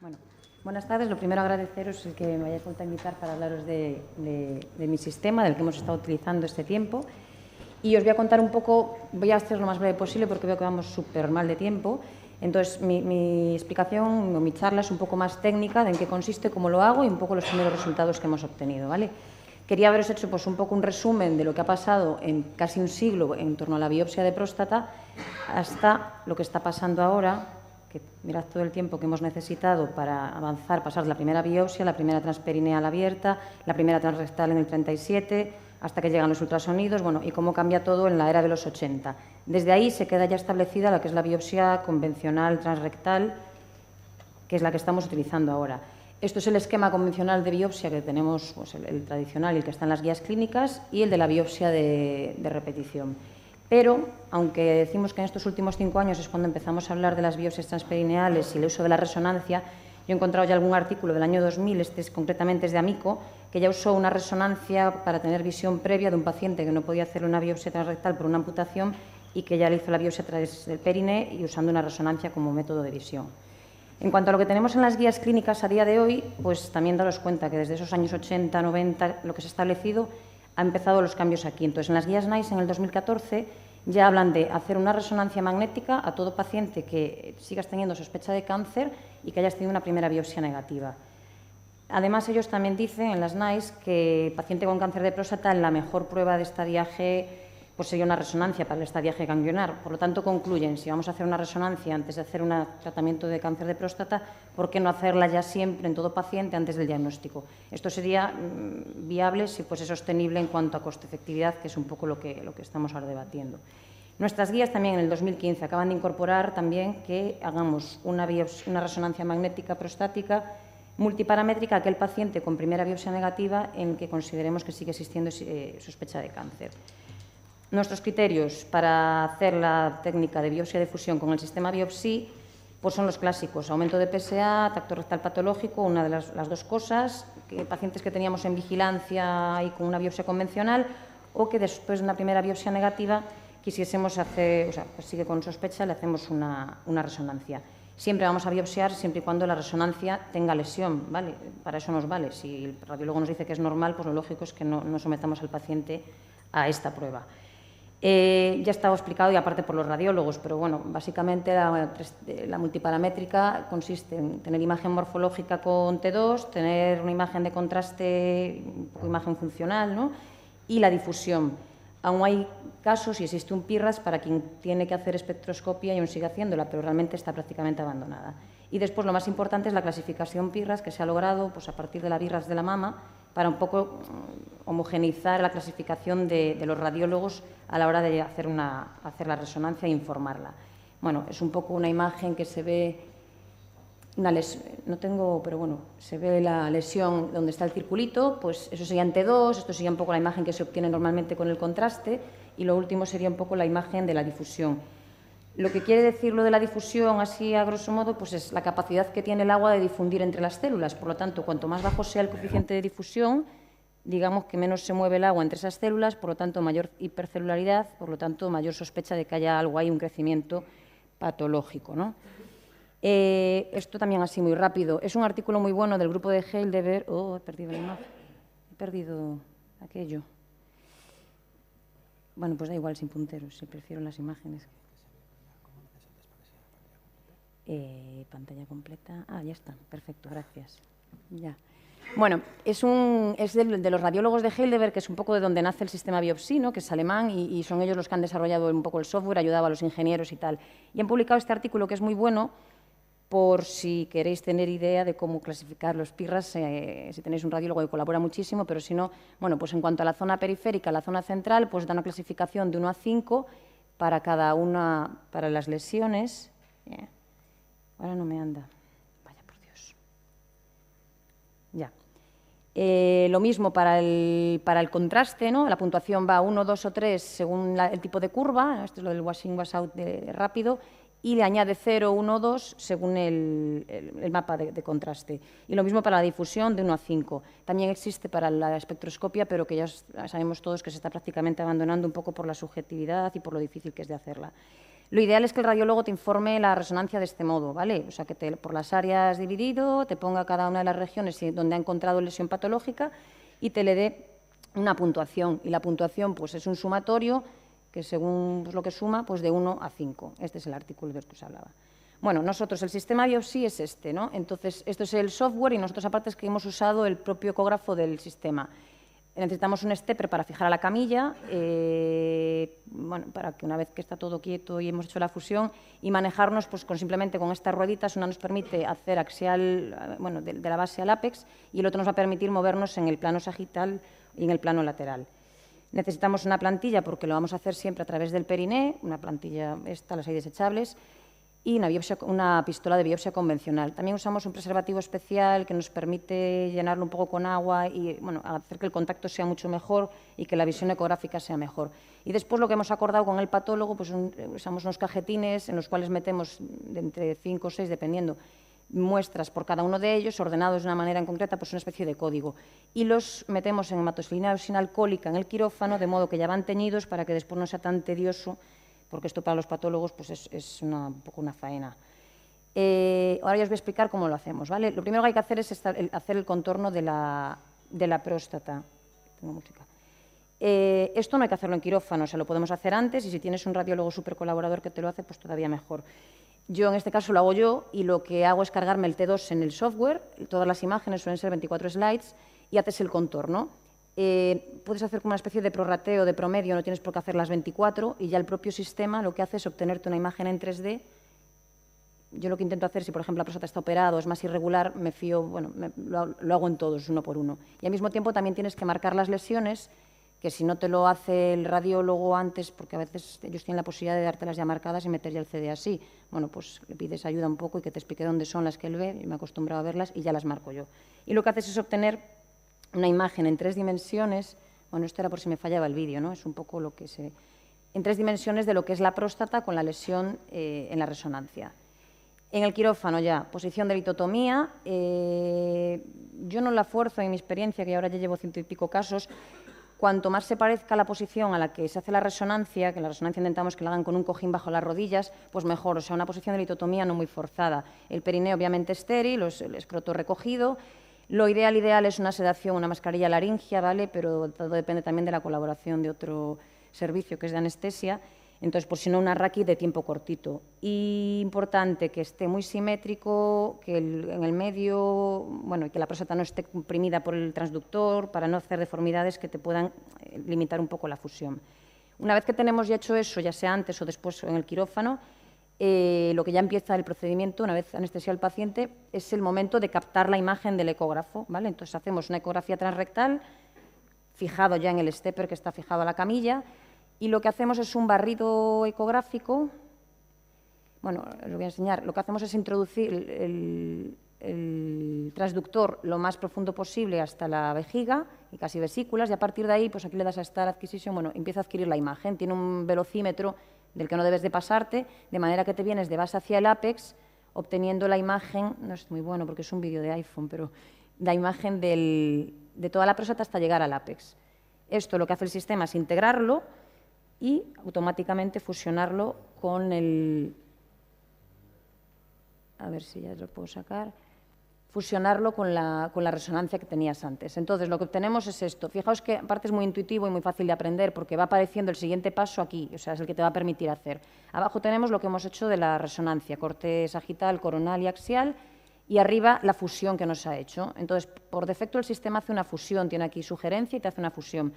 Bueno, buenas tardes. Lo primero, agradeceros el que me hayáis vuelto a invitar para hablaros de mi sistema, del que hemos estado utilizando este tiempo. Y os voy a contar un poco, voy a hacer lo más breve posible porque veo que vamos súper mal de tiempo. Entonces, mi explicación o mi charla es un poco más técnica de en qué consiste, cómo lo hago y un poco los primeros resultados que hemos obtenido, ¿vale? Quería haberos hecho pues, un poco un resumen de lo que ha pasado en casi un siglo en torno a la biopsia de próstata hasta lo que está pasando ahora, que mirad todo el tiempo que hemos necesitado para avanzar, pasar de la primera biopsia, la primera transperineal abierta, la primera transrectal en el 37, hasta que llegan los ultrasonidos, bueno, y cómo cambia todo en la era de los 80. Desde ahí se queda ya establecida la que es la biopsia convencional transrectal, que es la que estamos utilizando ahora. Esto es el esquema convencional de biopsia que tenemos, pues el tradicional y el que está en las guías clínicas, y el de la biopsia de repetición. Pero, aunque decimos que en estos últimos 5 años es cuando empezamos a hablar de las biopsias transperineales y el uso de la resonancia, yo he encontrado ya algún artículo del año 2000, concretamente es de Amico, que ya usó una resonancia para tener visión previa de un paciente que no podía hacer una biopsia transrectal por una amputación y que ya le hizo la biopsia a través del perine y usando una resonancia como método de visión. En cuanto a lo que tenemos en las guías clínicas a día de hoy, pues también daros cuenta que desde esos años 80, 90, lo que se ha establecido, ha empezado los cambios aquí. Entonces, en las guías NICE en el 2014 ya hablan de hacer una resonancia magnética a todo paciente que sigas teniendo sospecha de cáncer y que hayas tenido una primera biopsia negativa. Además, ellos también dicen en las NICE que el paciente con cáncer de próstata, la mejor prueba de estadiaje pues sería una resonancia para el estadiaje ganglionar. Por lo tanto, concluyen, si vamos a hacer una resonancia antes de hacer un tratamiento de cáncer de próstata, ¿por qué no hacerla ya siempre en todo paciente antes del diagnóstico? Esto sería viable si fuese sostenible en cuanto a coste-efectividad, que es un poco lo que estamos ahora debatiendo. Nuestras guías también en el 2015 acaban de incorporar también que hagamos una resonancia magnética prostática multiparamétrica a aquel paciente con primera biopsia negativa en que consideremos que sigue existiendo sospecha de cáncer. Nuestros criterios para hacer la técnica de biopsia de fusión con el sistema Biopsy pues son los clásicos: aumento de PSA, tacto rectal patológico, una de las dos cosas, que pacientes que teníamos en vigilancia y con una biopsia convencional, o que después de una primera biopsia negativa quisiésemos hacer, o sea, pues sigue con sospecha, le hacemos una resonancia. Siempre vamos a biopsiar siempre y cuando la resonancia tenga lesión, ¿vale? Para eso nos vale. Si el radiólogo nos dice que es normal, pues lo lógico es que no sometamos al paciente a esta prueba. Ya estaba explicado, y aparte por los radiólogos, pero bueno, básicamente la multiparamétrica consiste en tener imagen morfológica con T2, tener una imagen de contraste, un poco imagen funcional, ¿no? Y la difusión. Aún hay casos, y existe un PIRRAS para quien tiene que hacer espectroscopia y aún sigue haciéndola, pero realmente está prácticamente abandonada. Y después lo más importante es la clasificación PIRRAS que se ha logrado pues, a partir de la BIRRAS de la mama, para un poco homogeneizar la clasificación de los radiólogos a la hora de hacer la resonancia e informarla. Bueno, es un poco una imagen que se ve, no tengo, pero bueno, se ve la lesión donde está el circulito, pues eso sería en T2, esto sería un poco la imagen que se obtiene normalmente con el contraste, y lo último sería un poco la imagen de la difusión. Lo que quiere decir lo de la difusión, así a grosso modo, pues es la capacidad que tiene el agua de difundir entre las células. Por lo tanto, cuanto más bajo sea el coeficiente de difusión, digamos que menos se mueve el agua entre esas células, por lo tanto, mayor hipercelularidad, por lo tanto, mayor sospecha de que haya algo ahí, un crecimiento patológico, ¿no? Esto también así muy rápido. Es un artículo muy bueno del grupo de Heidelberg. Oh, he perdido la imagen. He perdido aquello. Bueno, pues da igual sin punteros, si prefiero las imágenes. Pantalla completa. Ah, ya está. Perfecto, gracias. Ya. Bueno, es de los radiólogos de Heidelberg, que es un poco de donde nace el sistema Biopsy, ¿no? Que es alemán, y son ellos los que han desarrollado un poco el software, ayudado a los ingenieros y tal. Y han publicado este artículo que es muy bueno por si queréis tener idea de cómo clasificar los PIRRAS, si tenéis un radiólogo que colabora muchísimo, pero si no, bueno, pues en cuanto a la zona periférica, la zona central, pues da una clasificación de 1 a 5 para cada una, para las lesiones. Ahora no me anda. Vaya por Dios. Ya. Lo mismo para el contraste, ¿no? La puntuación va 1, 2 o 3 según el tipo de curva, ¿no? Esto es lo del wash-in, wash-out rápido, y le añade 0, 1, 2 según el mapa de contraste. Y lo mismo para la difusión de 1 a 5. También existe para la espectroscopia, pero que ya sabemos todos que se está prácticamente abandonando un poco por la subjetividad y por lo difícil que es de hacerla. Lo ideal es que el radiólogo te informe la resonancia de este modo, ¿vale? O sea, que por las áreas dividido, te ponga cada una de las regiones donde ha encontrado lesión patológica y te le dé una puntuación. Y la puntuación pues, es un sumatorio que según pues, lo que suma, pues de 1 a 5. Este es el artículo del que os hablaba. Bueno, nosotros, el sistema biopsy es este, ¿no? Entonces, esto es el software y nosotros aparte es que hemos usado el propio ecógrafo del sistema. Necesitamos un stepper para fijar a la camilla, bueno, para que una vez que está todo quieto y hemos hecho la fusión y manejarnos pues, simplemente con estas rueditas, una nos permite hacer axial, bueno, de la base al ápex y el otro nos va a permitir movernos en el plano sagital y en el plano lateral. Necesitamos una plantilla porque lo vamos a hacer siempre a través del periné, una plantilla esta, las hay desechables, y una pistola de biopsia convencional. También usamos un preservativo especial que nos permite llenarlo un poco con agua y bueno, hacer que el contacto sea mucho mejor y que la visión ecográfica sea mejor. Y después lo que hemos acordado con el patólogo, pues usamos unos cajetines en los cuales metemos de entre 5 o 6, dependiendo, muestras por cada uno de ellos, ordenados de una manera en concreta, pues una especie de código. Y los metemos en hematosfilina alcohólica en el quirófano, de modo que ya van teñidos para que después no sea tan tedioso, porque esto para los patólogos pues es un poco una faena. Ahora ya os voy a explicar cómo lo hacemos, ¿vale? Lo primero que hay que hacer es hacer el contorno de la próstata. Tengo música. Esto no hay que hacerlo en quirófano, o sea, lo podemos hacer antes y si tienes un radiólogo súper colaborador que te lo hace, pues todavía mejor. Yo en este caso lo hago yo y lo que hago es cargarme el T2 en el software, todas las imágenes suelen ser 24 slides y haces el contorno. Puedes hacer como una especie de prorrateo, de promedio, no tienes por qué hacer las 24 y ya el propio sistema lo que hace es obtenerte una imagen en 3D. Yo lo que intento hacer, si por ejemplo la próstata está operada o es más irregular, me fío, bueno, lo hago en todos, uno por uno. Y al mismo tiempo también tienes que marcar las lesiones, que si no te lo hace el radiólogo antes, porque a veces ellos tienen la posibilidad de dártelas ya marcadas y meter ya el CD así, bueno, pues le pides ayuda un poco y que te explique dónde son las que él ve, y me he acostumbrado a verlas y ya las marco yo. Y lo que haces es obtener una imagen en 3 dimensiones, bueno, esto era por si me fallaba el vídeo, ¿no? Es un poco lo que se... En 3 dimensiones de lo que es la próstata con la lesión en la resonancia. En el quirófano ya, posición de litotomía, yo no la fuerzo en mi experiencia, que ahora ya llevo 100 y pico casos, cuanto más se parezca la posición a la que se hace la resonancia, que la resonancia intentamos que la hagan con un cojín bajo las rodillas, pues mejor, o sea, una posición de litotomía no muy forzada. El perineo obviamente estéril, el escroto recogido. Lo ideal es una sedación, una mascarilla laringia, ¿vale? Pero todo depende también de la colaboración de otro servicio que es de anestesia. Entonces, por si no, una raqui de tiempo cortito. Y importante que esté muy simétrico, que en el medio, bueno, que la próstata no esté comprimida por el transductor para no hacer deformidades que te puedan limitar un poco la fusión. Una vez que tenemos ya hecho eso, ya sea antes o después en el quirófano, lo que ya empieza el procedimiento, una vez anestesiado el paciente, es el momento de captar la imagen del ecógrafo, ¿vale? Entonces hacemos una ecografía transrectal, fijado ya en el stepper que está fijado a la camilla, y lo que hacemos es un barrido ecográfico. Bueno, os voy a enseñar. Lo que hacemos es introducir el transductor lo más profundo posible hasta la vejiga y casi vesículas, y a partir de ahí, pues aquí le das a Start Acquisition, bueno, empieza a adquirir la imagen. Tiene un velocímetro del que no debes de pasarte, de manera que te vienes de base hacia el ápex, obteniendo la imagen, no es muy bueno porque es un vídeo de iPhone, pero la imagen de toda la próstata hasta llegar al ápex. Esto lo que hace el sistema es integrarlo y automáticamente fusionarlo con el... A ver si ya lo puedo sacar. Fusionarlo con la resonancia que tenías antes. Entonces, lo que obtenemos es esto. Fijaos que aparte es muy intuitivo y muy fácil de aprender porque va apareciendo el siguiente paso aquí, o sea, es el que te va a permitir hacer. Abajo tenemos lo que hemos hecho de la resonancia, corte sagital, coronal y axial, y arriba la fusión que nos ha hecho. Entonces, por defecto el sistema hace una fusión, tiene aquí sugerencia y te hace una fusión.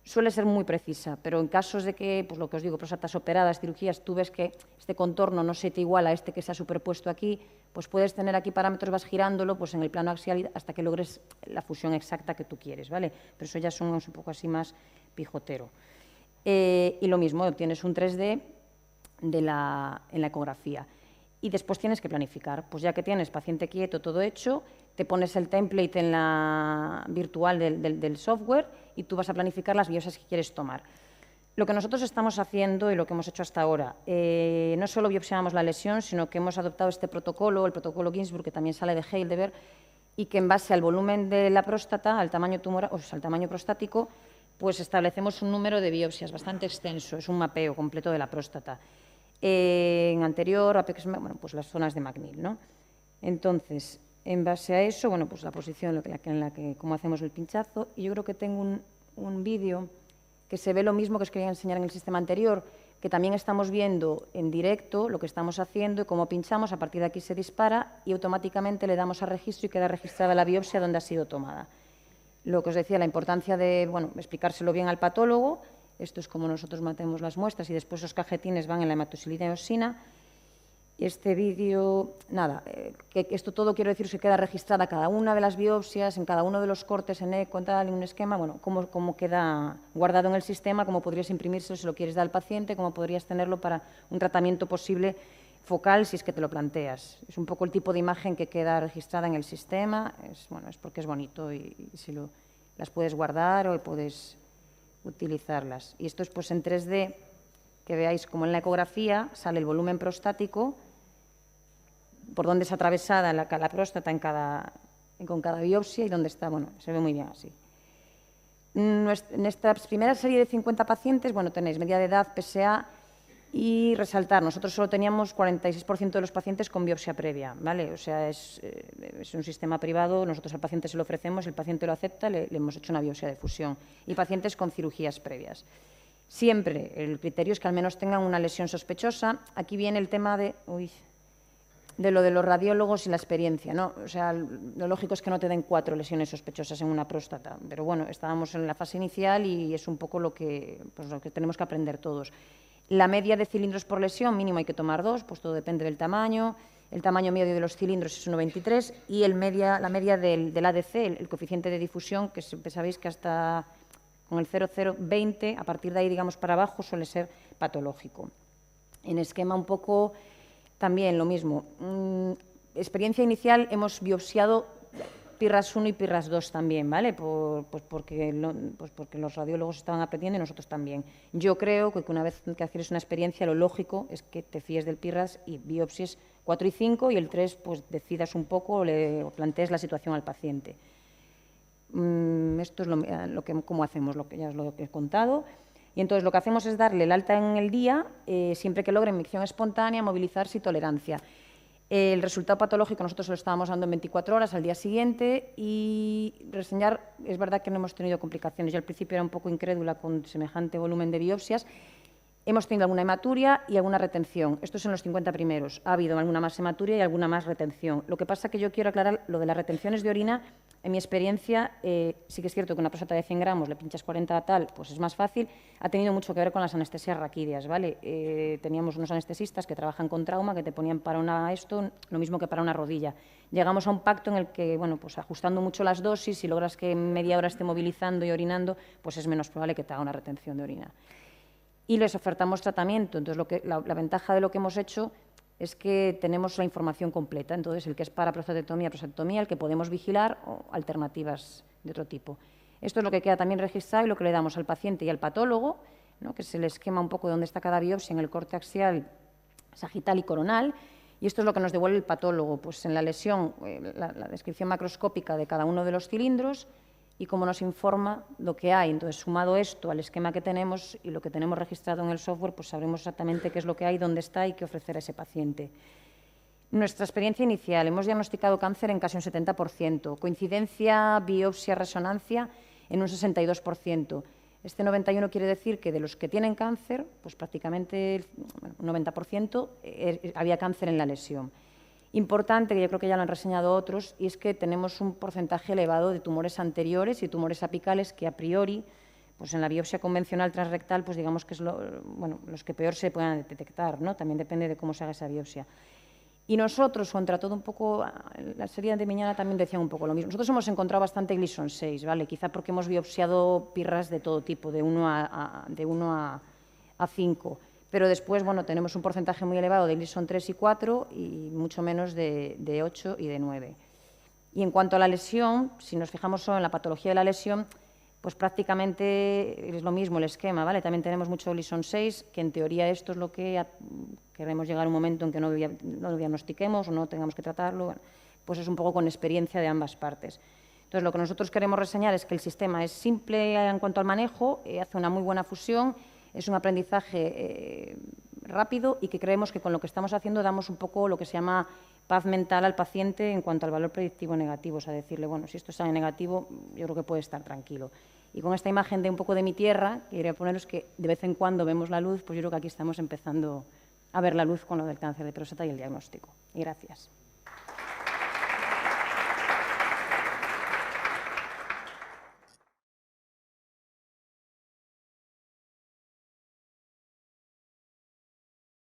Suele ser muy precisa, pero en casos de que, pues lo que os digo, próstatas operadas, cirugías, tú ves que este contorno no se te iguala a este que se ha superpuesto aquí, pues puedes tener aquí parámetros, vas girándolo pues en el plano axial hasta que logres la fusión exacta que tú quieres, ¿vale? Pero eso ya son un poco así más pijotero. Y lo mismo, obtienes un 3D en la ecografía. Y después tienes que planificar. Pues ya que tienes paciente quieto, todo hecho, te pones el template en la virtual del software y tú vas a planificar las biopsias que quieres tomar. Lo que nosotros estamos haciendo y lo que hemos hecho hasta ahora, no solo biopsiamos la lesión, sino que hemos adoptado este protocolo, el protocolo Ginsburg, que también sale de Heidelberg, y que en base al volumen de la próstata, al tamaño tumoral, o sea, al tamaño prostático, pues establecemos un número de biopsias bastante extenso, es un mapeo completo de la próstata. En anterior, apex, bueno, pues las zonas de McNeil, ¿no? Entonces, en base a eso, bueno, pues la posición en la que cómo hacemos el pinchazo, y yo creo que tengo un vídeo que se ve lo mismo que os quería enseñar en el sistema anterior, que también estamos viendo en directo lo que estamos haciendo y cómo pinchamos, a partir de aquí se dispara y automáticamente le damos a registro y queda registrada la biopsia donde ha sido tomada. Lo que os decía, la importancia de, bueno, explicárselo bien al patólogo. Esto es como nosotros matemos las muestras y después los cajetines van en la hematoxilina y eosina. Y este vídeo, nada, que esto todo quiero decir se queda registrada cada una de las biopsias, en cada uno de los cortes en eco, en un esquema, bueno, cómo queda guardado en el sistema, cómo podrías imprimírselo si lo quieres dar al paciente, cómo podrías tenerlo para un tratamiento posible focal si es que te lo planteas. Es un poco el tipo de imagen que queda registrada en el sistema, es porque es bonito y si las puedes guardar o puedes utilizarlas. Y esto es pues en 3D, que veáis como en la ecografía sale el volumen prostático, por dónde es atravesada la próstata con cada biopsia y dónde está, bueno, se ve muy bien así. En esta primera serie de 50 pacientes, bueno, tenéis media de edad, PSA y resaltar, nosotros solo teníamos 46% de los pacientes con biopsia previa, ¿vale? O sea, es un sistema privado, nosotros al paciente se lo ofrecemos, el paciente lo acepta, le hemos hecho una biopsia de fusión, y pacientes con cirugías previas. Siempre el criterio es que al menos tengan una lesión sospechosa. Aquí viene el tema de lo de los radiólogos y la experiencia, ¿no? O sea, lo lógico es que no te den 4 lesiones sospechosas en una próstata, pero bueno, estábamos en la fase inicial y es un poco lo que tenemos que aprender todos. La media de cilindros por lesión, mínimo hay que tomar 2, pues todo depende del tamaño. El tamaño medio de los cilindros es 1,23 y la media del ADC, el coeficiente de difusión, que siempre sabéis que hasta con el 0,020, a partir de ahí, digamos, para abajo, suele ser patológico. En esquema un poco también lo mismo. Experiencia inicial, hemos biopsiado PIRRAS 1 y PIRRAS 2 también, ¿vale? Porque los radiólogos estaban aprendiendo y nosotros también. Yo creo que una vez que adquieres una experiencia, lo lógico es que te fíes del PIRRAS y biopsies 4 y 5 y el 3 pues decidas un poco o le plantees la situación al paciente. Esto es cómo hacemos, ya os lo he contado. Y entonces lo que hacemos es darle el alta en el día, siempre que logre micción espontánea, movilizarse y tolerancia. El resultado patológico nosotros lo estábamos dando en 24 horas al día siguiente y reseñar, es verdad que no hemos tenido complicaciones. Yo al principio era un poco incrédula con semejante volumen de biopsias. Hemos tenido alguna hematuria y alguna retención. Esto es en los 50 primeros. Ha habido alguna más hematuria y alguna más retención. Lo que pasa es que yo quiero aclarar lo de las retenciones de orina. En mi experiencia, sí que es cierto que una próstata de 100 gramos le pinchas 40 tal, pues es más fácil. Ha tenido mucho que ver con las anestesias raquídeas, ¿vale? Teníamos unos anestesistas que trabajan con trauma, que te ponían para lo mismo que para una rodilla. Llegamos a un pacto en el que, bueno, pues ajustando mucho las dosis, si logras que en media hora esté movilizando y orinando, pues es menos probable que te haga una retención de orina. Y les ofertamos tratamiento. Entonces, la ventaja de lo que hemos hecho es que tenemos la información completa. Entonces, el que es para prostatectomía, el que podemos vigilar o alternativas de otro tipo. Esto es lo que queda también registrado y lo que le damos al paciente y al patólogo, ¿no? Que se le esquema un poco de dónde está cada biopsia en el corte axial, sagital y coronal. Y esto es lo que nos devuelve el patólogo, pues en la lesión, la descripción macroscópica de cada uno de los cilindros, y cómo nos informa lo que hay. Entonces, sumado esto al esquema que tenemos y lo que tenemos registrado en el software, pues sabremos exactamente qué es lo que hay, dónde está y qué ofrecer a ese paciente. Nuestra experiencia inicial, hemos diagnosticado cáncer en casi un 70%, coincidencia, biopsia, resonancia en un 62%. Este 91% quiere decir que de los que tienen cáncer, pues prácticamente un 90% había cáncer en la lesión. Importante, que yo creo que ya lo han reseñado otros, y es que tenemos un porcentaje elevado de tumores anteriores y tumores apicales que a priori, pues en la biopsia convencional transrectal, pues digamos que es los que peor se puedan detectar, ¿no? También depende de cómo se haga esa biopsia. Y nosotros, contra todo un poco, la serie de Miñana también decían un poco lo mismo. Nosotros hemos encontrado bastante Gleason 6, ¿vale? Quizá porque hemos biopsiado PIRRAS de todo tipo, de 1 a 5. Pero después, bueno, tenemos un porcentaje muy elevado de Gleason 3 y 4 y mucho menos de 8 y de 9. Y en cuanto a la lesión, si nos fijamos solo en la patología de la lesión, pues prácticamente es lo mismo el esquema, ¿vale? También tenemos mucho Gleason 6, que en teoría esto es lo que queremos llegar a un momento en que no lo diagnostiquemos o no tengamos que tratarlo, bueno, pues es un poco con experiencia de ambas partes. Entonces, lo que nosotros queremos reseñar es que el sistema es simple en cuanto al manejo, hace una muy buena fusión. Es un aprendizaje rápido y que creemos que con lo que estamos haciendo damos un poco lo que se llama paz mental al paciente en cuanto al valor predictivo negativo, o sea, decirle, bueno, si esto está en negativo, yo creo que puede estar tranquilo. Y con esta imagen de un poco de mi tierra, quería poneros que de vez en cuando vemos la luz, pues yo creo que aquí estamos empezando a ver la luz con lo del cáncer de próstata y el diagnóstico. Y gracias.